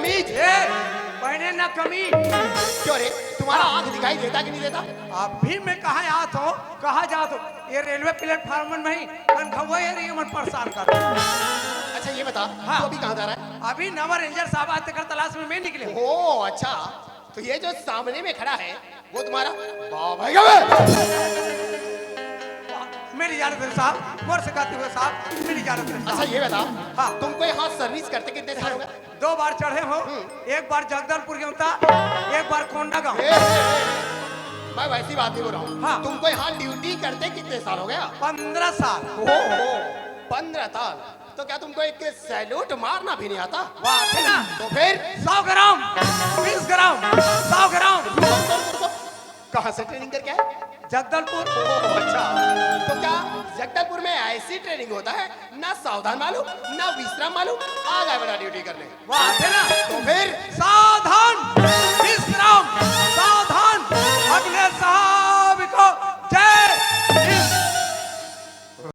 तमीज। पहने ना कमीज। क्यों रे, तुम्हारा आंख दिखाई देता कि नहीं देता? अभी मैं कहाँ आत हो, कहाँ जात हो? ये रेलवे प्लेटफार्म में ही कनखवा ये रही मन परेशान कर। अच्छा ये बता, हाँ। तू अभी कहाँ जा रहा है? अभी नवा रेंजर साहब आते कर तलाश में मैं निकले हूँ। ओ अच्छा, तो ये जो सामने में खड़ा है वो तुम्हारा बाबा है क्या? मेरी इजाजत है साहब, मोर से कहते हुए साहब, मेरी इजाजत है अच्छा साहब। ये बता, हाँ। तुमको यहाँ सर्विस करते कितने साल हो गए? 2 बार चढ़े हो, एक बार जगदलपुर गया था, एक बार कोंडा गाँव। मैं वैसी बात नहीं बोल रहा हूँ। हाँ। तुमको यहाँ ड्यूटी करते कितने साल हो गया? 15 साल। ओहो 15 साल, तो क्या तुमको एक सैल्यूट मारना भी नहीं आता? वाह थे ना। तो फिर 100 ग्राम, 20 ग्राम, 100 ग्राम। कहाँ से ट्रेनिंग करके आए? जगदलपुर। ओह अच्छा, तो क्या जगदलपुर में ऐसी ट्रेनिंग होता है? ना सावधान मालूम, ना विश्राम मालूम, आ गए बड़ा ड्यूटी करने। वाह थे